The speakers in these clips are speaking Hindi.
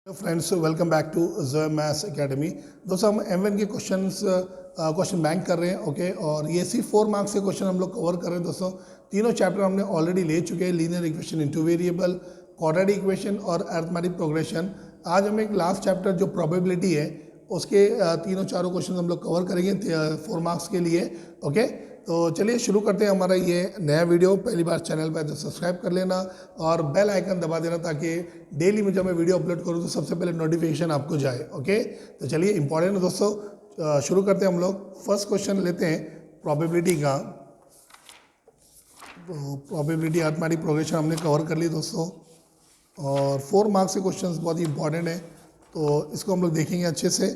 फ्रेंड्स, वेलकम बैक टू ज़ मैथ्स एकेडमी। दोस्तों, हम M1 के क्वेश्चन बैंक कर रहे हैं। ओके, और ये सिर्फ 4 मार्क्स के क्वेश्चन हम लोग कवर कर रहे हैं। दोस्तों, तीनों चैप्टर हमने ऑलरेडी ले चुके हैं, linear equation into variable, quadratic equation और अरिथमेटिक प्रोग्रेशन। आज हम एक लास्ट चैप्टर जो प्रोबेबिलिटी है उसके तीनों चारों क्वेश्चन हम लोग कवर करेंगे 4 मार्क्स के लिए। ओके, तो चलिए शुरू करते हैं हमारा ये नया वीडियो। पहली बार चैनल पर तो सब्सक्राइब कर लेना और बेल आइकन दबा देना ताकि डेली में जब मैं वीडियो अपलोड करूँ तो सबसे पहले नोटिफिकेशन आपको जाए। ओके, तो चलिए इंपॉर्टेंट दोस्तों शुरू करते हैं हम लोग। फर्स्ट क्वेश्चन लेते हैं प्रोबेबिलिटी का। तो प्रोबेबिलिटी अरिथमेटिक प्रोग्रेशन हमने कवर कर ली दोस्तों, और 4 मार्क्स के क्वेश्चन बहुत ही इंपॉर्टेंट है, तो इसको हम लोग देखेंगे अच्छे से।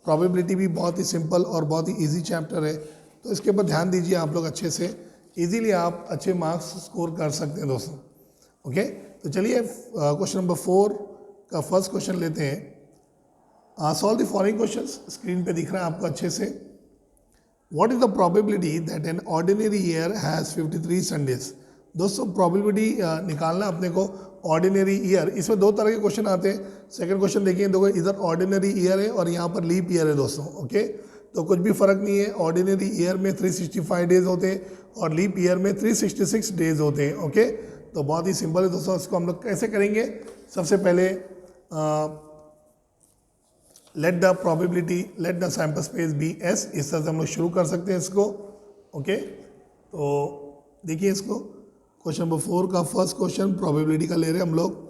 प्रोबेबिलिटी भी बहुत ही सिंपल और बहुत ही ईजी चैप्टर है, तो इसके ऊपर ध्यान दीजिए आप लोग अच्छे से। इजीली आप अच्छे मार्क्स स्कोर कर सकते हैं दोस्तों। ओके, तो चलिए क्वेश्चन नंबर 4 का फर्स्ट क्वेश्चन लेते हैं। Solve the following questions. Screen पे दिख रहा है आपको अच्छे से। What is the probability that an ordinary year has 53 Sundays. दोस्तों, प्रोबेबिलिटी निकालना अपने को ऑर्डिनरी ईयर। इसमें 2 तरह के क्वेश्चन आते हैं। सेकंड क्वेश्चन देखिए, देखो इधर ऑर्डिनरी ईयर है और यहाँ पर लीप ईयर है दोस्तों। ओके, तो कुछ भी फर्क नहीं है। ऑर्डिनरी ईयर में 365 डेज होते हैं और लीप ईयर में 366 डेज होते हैं। ओके, तो बहुत ही सिंपल है दोस्तों। इसको हम लोग कैसे करेंगे? सबसे पहले let the sample space be S. इस तरह से हम लोग शुरू कर सकते हैं इसको। ओके, तो देखिए इसको, क्वेश्चन नंबर 4 का फर्स्ट क्वेश्चन प्रोबेबिलिटी का ले रहे हैं हम लोग।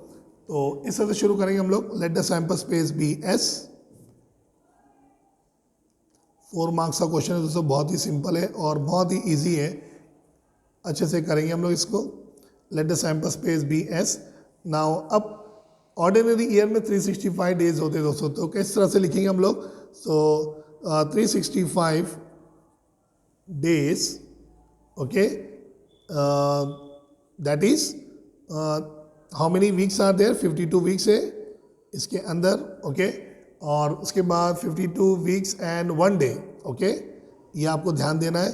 तो इस तरह से शुरू करेंगे हम लोग। Let the sample space be S. 4 marks का क्वेश्चन है दोस्तों, बहुत ही सिंपल है और बहुत ही इजी है। अच्छे से करेंगे हम लोग इसको। Let the sample space be S. Now अब ऑर्डिनरी ईयर में 365 डेज होते हैं दोस्तों, तो किस तरह से लिखेंगे हम लोग? So 365 days. Okay, that is how many weeks are there? 52 weeks है इसके अंदर। ओके, और उसके बाद 52 वीक्स एंड 1 डे। ओके, ये आपको ध्यान देना है।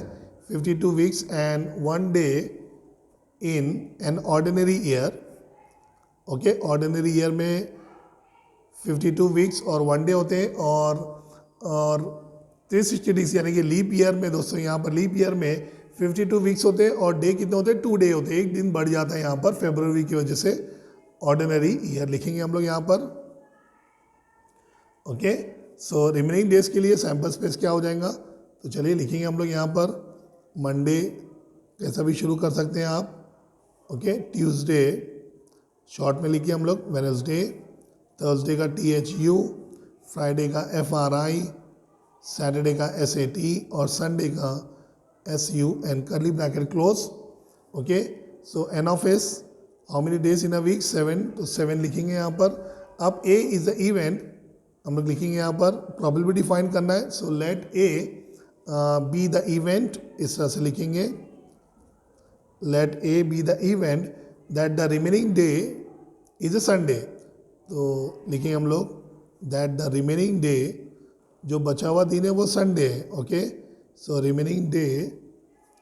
52 weeks and 1 day in an ordinary year. Okay, ordinary year में 52 वीक्स और 1 डे होते हैं, और 360 डेज यानी कि लीप ईयर में दोस्तों, यहाँ पर लीप ईयर में 52 वीक्स होते हैं और डे कितने होते हैं? 2 डे होते हैं। एक दिन बढ़ जाता है यहाँ पर फरवरी की वजह से। ऑर्डिनरी ईयर लिखेंगे हम लोग यहाँ पर। ओके, सो रिमेनिंग डेज के लिए सैंपल स्पेस क्या हो जाएगा? तो चलिए लिखेंगे हम लोग यहाँ पर मंडे, कैसा भी शुरू कर सकते हैं आप। ओके, ट्यूसडे शॉर्ट में लिखिए हम लोग, वेडनेसडे, थर्सडे का THU, फ्राइडे का FRI, सैटरडे का SAT और संडे का SU and curly bracket close. Okay, so N of S, how many days in a week? 7, तो 7 लिखेंगे यहाँ पर। अब A इज द इवेंट, हम लोग लिखेंगे यहाँ पर। प्रोबेबिलिटी फाइंड करना है, so let A be the event. इस तरह से लिखेंगे, let A be the event that the remaining day is a Sunday. तो लिखेंगे हम लोग दैट द रिमेनिंग डे, जो बचा हुआ दिन है वो संडे है। Okay, so remaining day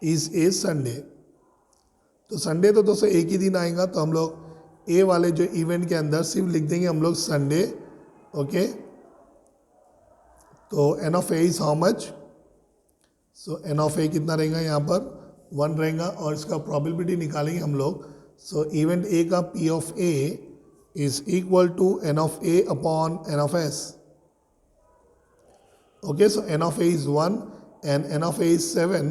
is a Sunday. तो संडे तो दोस्तों एक ही दिन आएगा, तो हम लोग A वाले जो इवेंट के अंदर सिर्फ लिख देंगे हम लोग संडे। ओके, तो N of A is how much? So N of A कितना रहेगा यहाँ पर? 1 रहेगा, और इसका प्रोबेबिलिटी निकालेंगे हम लोग। सो इवेंट A का P of A is equal to N of A upon N of S। Okay, so N of A is 1 and N of A is 7,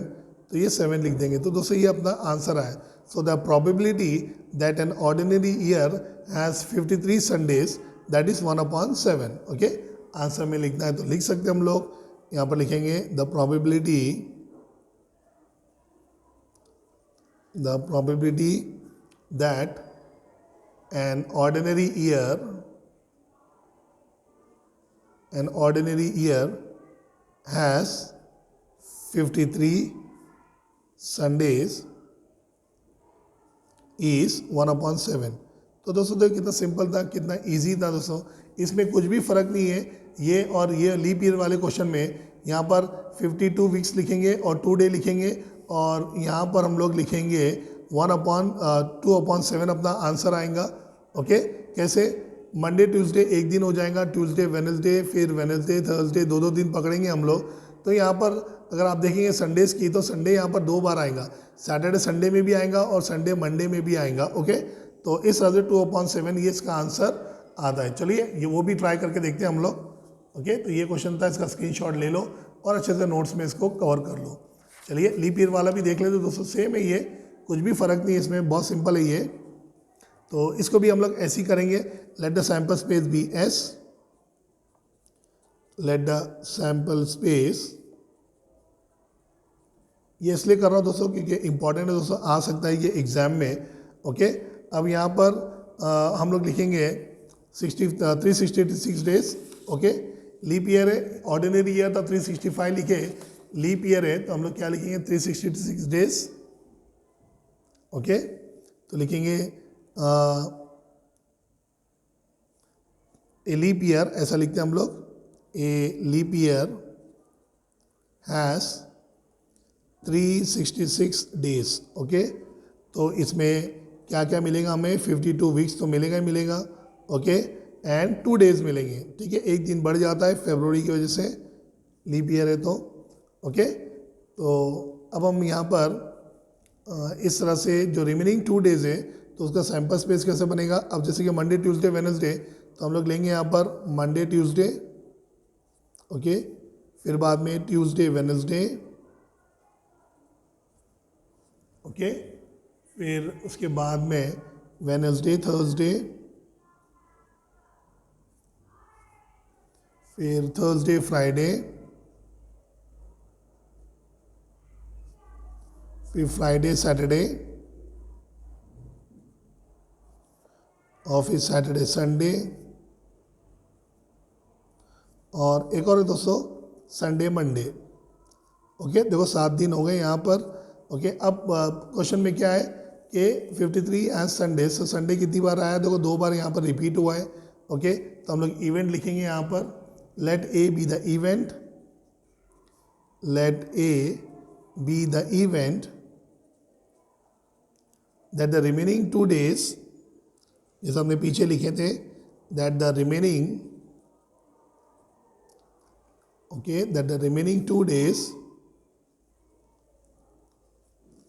तो ये 7 लिख देंगे। तो दोस्तों ये अपना आंसर है। So the probability that an ordinary year has 53 Sundays, that is 1/7। Okay, answer में लिखना है तो लिख सकते हैं हम लोग। यहाँ पर लिखेंगे the probability that an ordinary year has 53 Sundays is 1/7। तो दोस्तों देखो कितना सिंपल था, कितना इजी था दोस्तों। इसमें कुछ भी फर्क नहीं है ये और ये लीप ईयर वाले क्वेश्चन में। यहाँ पर 52 वीक्स लिखेंगे और 2 डे लिखेंगे, और यहाँ पर हम लोग लिखेंगे 1/2/7 अपना आंसर आएगा। ओके, कैसे? मंडे ट्यूसडे एक दिन हो जाएगा, ट्यूसडे वेनसडे, फिर वेनसडे थर्सडे, दो दो दिन पकड़ेंगे हम लोग। तो यहाँ पर अगर आप देखेंगे संडेज़ की, तो संडे यहाँ पर 2 बार आएगा, सैटरडे संडे में भी आएगा और संडे मंडे में भी आएगा। ओके, तो इस तरह से 2/7 ये इसका आंसर आता है। चलिए ये वो भी ट्राई करके देखते हैं हम लोग। ओके, तो ये क्वेश्चन था, इसका स्क्रीनशॉट ले लो और अच्छे से नोट्स में इसको कवर कर लो। चलिए लीप ईयर वाला भी देख लेते दोस्तों, सेम है ये, कुछ भी फ़र्क नहीं है इसमें, बहुत सिंपल है ये। तो इसको भी हम लोग ऐसे ही करेंगे। Let the sample space be S, let the sample space, ये इसलिए कर रहा हूँ दोस्तों क्योंकि इंपॉर्टेंट है दोस्तों, आ सकता है ये एग्जाम में। ओके, अब यहाँ पर हम लोग लिखेंगे 366 डेज। ओके, लीप ईयर है, ऑर्डिनरी ईयर था 365 लिखे, लीप ईयर है तो हम लोग क्या लिखेंगे 366 डेज। ओके, तो लिखेंगे ए लीप ईयर, ऐसा लिखते हैं हम लोग, a leap year has 366 days. Okay, तो इसमें क्या क्या मिलेगा हमें, 52 वीक्स तो मिलेगा ही मिलेगा। ओके, एंड 2 डेज मिलेंगे। ठीक है, एक दिन बढ़ जाता है फरवरी की वजह से, लीप ईयर है तो। ओके, तो अब हम यहाँ पर इस तरह से जो रिमेनिंग 2 डेज है तो उसका सैंपल स्पेस कैसे बनेगा। अब जैसे कि मंडे ट्यूसडे वेडनेसडे, तो हम लोग लेंगे यहाँ पर मंडे ट्यूसडे। ओके, फिर बाद में ट्यूसडे वेडनेसडे। ओके, फिर उसके बाद में वेडनेसडे थर्सडे, फिर थर्सडे फ्राइडे, फिर फ्राइडे सैटरडे, और फिर सैटरडे संडे, और एक और है दोस्तों संडे मंडे। ओके, देखो 7 दिन हो गए यहाँ पर। ओके, अब क्वेश्चन में क्या है कि 53 एज संडे, सो संडे कितनी बार आया, देखो 2 बार यहाँ पर रिपीट हुआ है। ओके, तो हम लोग इवेंट लिखेंगे यहाँ पर, let A be the event, let A be the event that the remaining 2 days, जैसे हमने पीछे लिखे थे, that the remaining, okay, that the remaining 2 days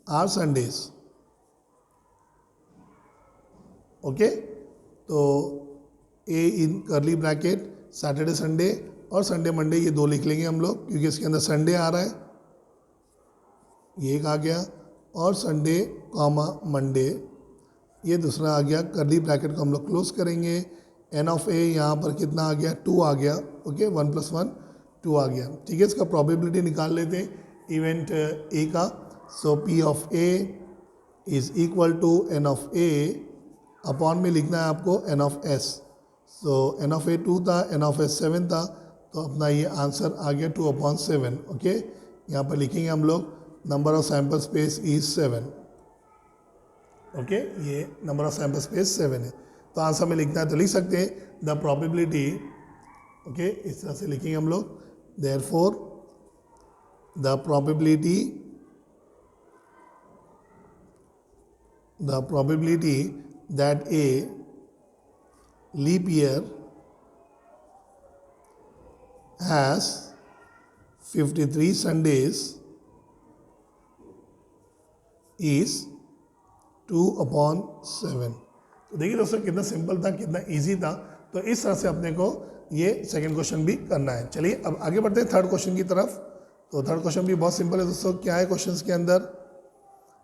are Sundays. Okay, तो A in curly bracket Saturday Sunday और संडे मंडे, ये 2 लिख लेंगे हम लोग क्योंकि इसके अंदर संडे आ रहा है, ये एक आ गया, और संडे कॉमा मंडे ये दूसरा आ गया। करली ब्रैकेट को हम लोग क्लोज करेंगे। एन ऑफ ए यहाँ पर कितना आ गया, 2 आ गया। ओके, 1 + 1 2 आ गया। ठीक है, इसका प्रोबेबिलिटी निकाल लेते हैं इवेंट ए का। So P of A is equal to N of A, upon में लिखना है आपको N of S. So N of A 2 था, एन ऑफ एस 7 था, तो अपना ये आंसर आ गया 2/7। ओके, यहाँ पर लिखेंगे हम लोग number of sample space is 7। Okay, ये नंबर ऑफ सैंपल स्पेस 7 है, तो आंसर में लिखना है तो लिख सकते हैं द प्रोबेबिलिटी। ओके, इस तरह से लिखेंगे हम लोग, therefore the probability that a leap year has 53 Sundays is 2/7। तो देखिए दोस्तों कितना सिंपल था, कितना इजी था। तो इस तरह से अपने को ये सेकंड क्वेश्चन भी करना है। चलिए अब आगे बढ़ते हैं थर्ड क्वेश्चन की तरफ। तो थर्ड क्वेश्चन भी बहुत सिंपल है दोस्तों। क्या है क्वेश्चन के अंदर,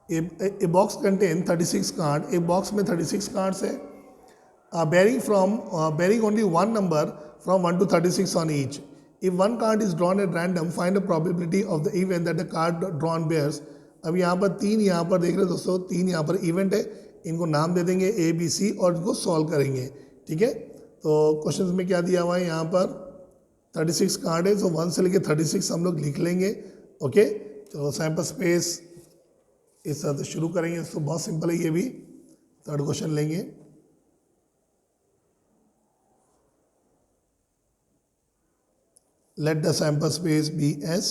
ए बॉक्स कंटेन 36 कार्ड, एक बॉक्स में 36 कार्ड्स है, bearing only one number from 1 to 36 on each. If one card is drawn at random, find the probability of the event that the card drawn bears. अब यहाँ पर 3 यहाँ पर देख रहे हो दोस्तों, 3 यहाँ पर इवेंट है, इनको नाम दे देंगे ए बी सी और इनको सॉल्व करेंगे। ठीक है, तो क्वेश्चन में क्या दिया हुआ है, यहाँ पर 36 कार्ड है, तो 1 से लेके 36 हम लोग लिख लेंगे। ओके, तो सैंपल स्पेस इस तरह से शुरू करेंगे। तो बहुत सिंपल है, ये भी थर्ड क्वेश्चन लेंगे। Let the sample space be S.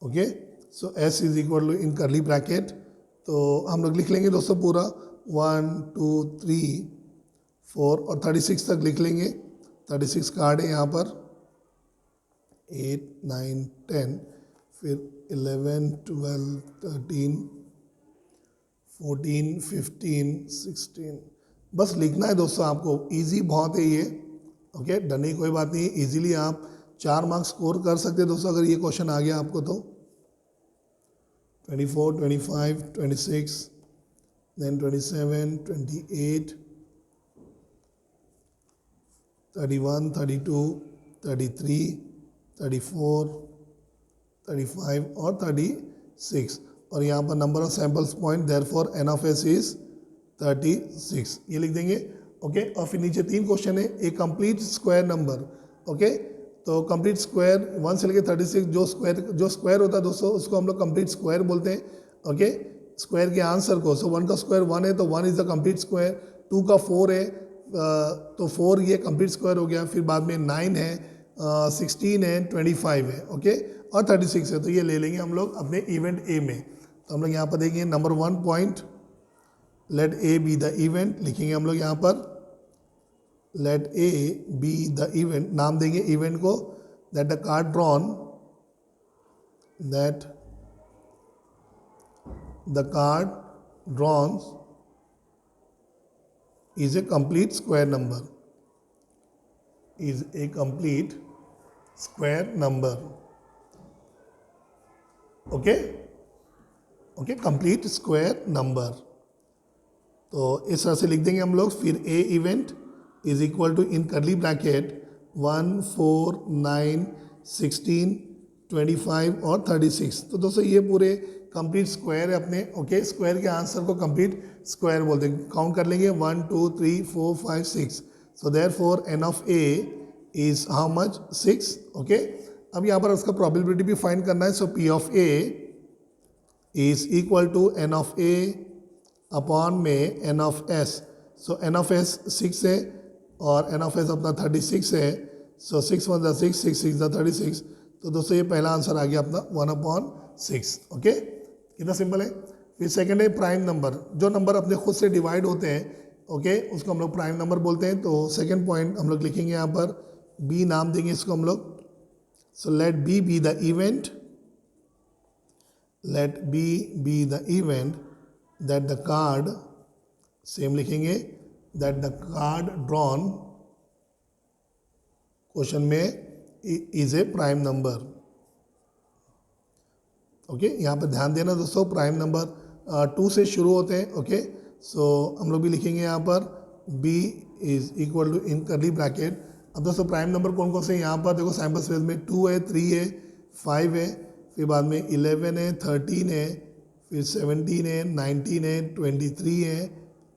Okay, so S is equal to in curly bracket, तो हम लोग लिख लेंगे दोस्तों पूरा 1 2 3 4 और 36 तक लिख लेंगे। 36 कार्ड है यहाँ पर, 8 9 10, फिर 11 12 13 14 15 16। बस लिखना है दोस्तों आपको, इजी बहुत है ये। ओके, डरने की कोई बात नहीं है, इजीली आप 4 मार्क्स स्कोर कर सकते हैं दोस्तों अगर ये क्वेश्चन आ गया आपको तो। 24 25 26, then 27 28 31 32 33 34 35 और 36। और यहाँ पर number of samples point, therefore N of S is 36, ये लिख देंगे। ओके, और फिर नीचे 3 क्वेश्चन है, ए कंप्लीट स्क्वायर नंबर। ओके, तो कंप्लीट स्क्वायर 1 से लेकर 36, जो स्क्वायर होता है दोस्तों उसको हम लोग कंप्लीट स्क्वायर बोलते हैं। ओके, स्क्वायर के आंसर को, सो 1 का स्क्वायर 1 है तो 1 इज द कंप्लीट स्क्वायर, 2 का 4 है तो 4 ये कंप्लीट स्क्वायर हो गया, फिर बाद में 9 है, 16 है, 25 है, ओके, और 36 है, तो ये ले लेंगे हम लोग अपने इवेंट ए में। तो हम लोग यहाँ पर देखेंगे number 1 point, let A be the event, लिखेंगे हम लोग यहाँ पर let A be the event, नाम देंगे इवेंट को, that the card drawn, that the card drawn is a complete square number, is a complete square number। Okay okay, complete square number. तो इस तरह से लिख देंगे हम लोग। फिर A event is equal to in curly bracket 1 4 9 16 25 और 36। तो दोस्तों ये पूरे कंप्लीट स्क्वायर है अपने। ओके, स्क्वायर के आंसर को कंप्लीट स्क्वायर बोलते हैं। काउंट कर लेंगे 1 2 3 4 5 6। So therefore N of A is how much, 6। Okay, अब यहाँ पर उसका प्रोबेबिलिटी भी फाइंड करना है। So P of A is equal to N of A upon में N of S. So N of S 6 है और एन ऑफ एस अपना 36 है। सो 6 1 द 6, 6 6 द 36। तो दोस्तों ये पहला आंसर आ गया अपना 1/6। ओके, कितना सिंपल है। फिर सेकंड है प्राइम नंबर, जो नंबर अपने खुद से डिवाइड होते हैं, ओके, उसको हम लोग प्राइम नंबर बोलते हैं। तो सेकंड पॉइंट हम लोग लिखेंगे यहाँ पर, बी नाम देंगे इसको हम लोग। So let B be the event, let B be the event that the card, same लिखेंगे, that the card drawn question में is a prime number. Okay, यहाँ पर ध्यान देना दोस्तों, प्राइम नंबर 2 से शुरू होते हैं। ओके, सो हम लोग भी लिखेंगे यहाँ पर b is equal to in curly bracket. अब दोस्तों प्राइम नंबर कौन कौन से हैं यहाँ पर देखो, सैम्पल स्पेस में 2 है, 3 है, 5 है, फिर बाद में 11 है, 13 है, फिर 17 है, 19 है, 23 है,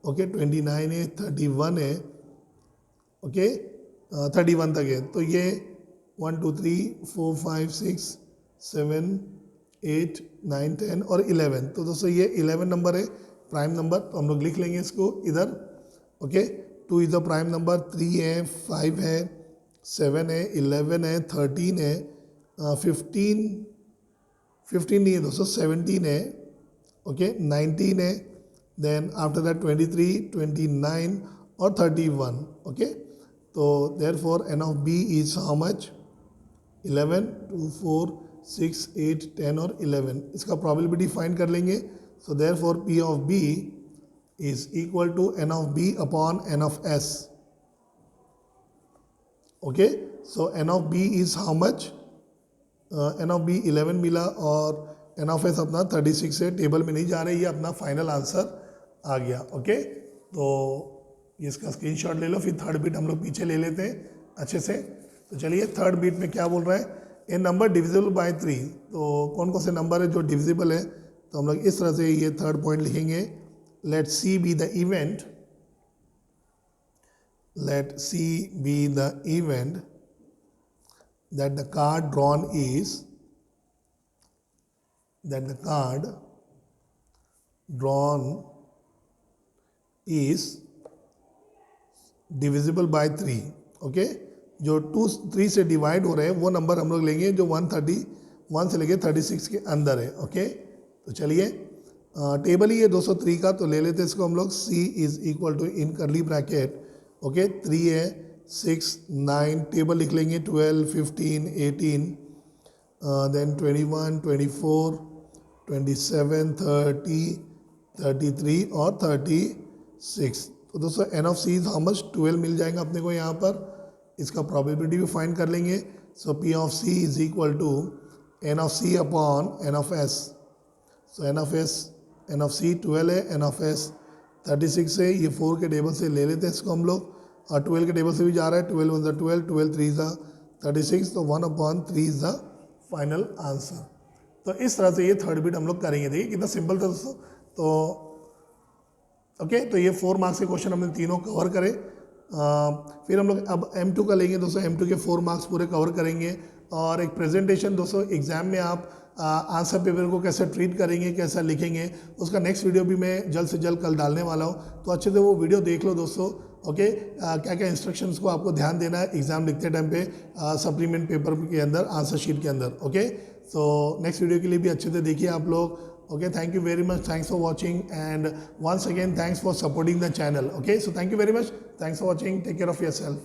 ओके, 29 है, 31 है, ओके, 31 तक है। तो ये 1 2 3 4 5 6 7 8 9 10 और 11। तो दोस्तों ये 11 नंबर है प्राइम नंबर, तो हम लोग लिख लेंगे इसको इधर। Okay, 2 is the prime number, 3 है, 5 है, 7 है, 11 है, 13 है, 15 नहीं है दोस्तों, 17 है, ओके, 19 है, देन आफ्टर दैट 23 29 और 31। ओके, तो therefore N of B is how much, 11 2 4 6 8 10 और 11। इसका प्रोबेबिलिटी फाइंड कर लेंगे। So therefore P of B is equal to N of B upon N of S. Okay, so N of B is how much, n of B 11 मिला और एन ऑफ एस अपना 36 है, टेबल में नहीं जा रही है, अपना फाइनल आंसर आ गया। ओके, तो इसका स्क्रीनशॉट ले लो। फिर थर्ड बीट हम लोग पीछे ले लेते हैं अच्छे से। तो चलिए थर्ड बीट में क्या बोल रहा है, ए नंबर डिविजिबल बाय 3। तो कौन कौन से नंबर है जो डिविजिबल है, तो हम लोग इस तरह से ये थर्ड पॉइंट लिखेंगे, let C be the event, let C be the event that the card drawn is, that the card drawn is divisible by 3। Okay, जो 2 3 से डिवाइड हो रहे हैं वो नंबर हम लोग लेंगे जो 131 से लेके 36 के अंदर है। ओके, तो चलिए टेबल ही है 203 का, तो ले लेते हैं इसको हम लोग। C is equal to in curly bracket, okay 3 है, 6, 9, टेबल लिख लेंगे 12, 15, 18, देन 21, 24, 27, 30, 33 और 36। तो दोस्तों n of C is how much, 12 मिल जाएगा अपने को यहाँ पर। इसका प्रोबेबिलिटी भी फाइंड कर लेंगे। So P of C is equal to N of C upon N of S. So N of C 12 है, एन ऑफ एस 36 है। ये 4 के टेबल से ले लेते हैं इसको हम लोग, और 12 के टेबल से भी जा रहा है। 12 1 12, 12 3 36, तो 1/3 इज द फाइनल आंसर। तो इस तरह से ये थर्ड बिट हम लोग करेंगे। देखिए कितना सिंपल था दोस्तों। तो ओके, तो ये 4 मार्क्स के क्वेश्चन हमने तीनों कवर करे। फिर हम लोग अब M2 का लेंगे दोस्तों। M2 के 4 मार्क्स पूरे कवर करेंगे, और एक प्रेजेंटेशन दोस्तों एग्जाम में आप आंसर पेपर को कैसे ट्रीट करेंगे, कैसा लिखेंगे, उसका नेक्स्ट वीडियो भी मैं जल्द से जल्द कल डालने वाला हूँ। तो अच्छे से वो वीडियो देख लो दोस्तों। ओके, क्या क्या इंस्ट्रक्शंस को आपको ध्यान देना है एग्जाम लिखते टाइम पे, सप्लीमेंट पेपर के अंदर, आंसर शीट के अंदर। ओके, तो नेक्स्ट वीडियो के लिए भी अच्छे से देखिए आप लोग। Okay, thank you very much. Thanks for watching, and once again thanks for supporting the channel. Okay, so thank you very much. Thanks for watching. Take care of yourself.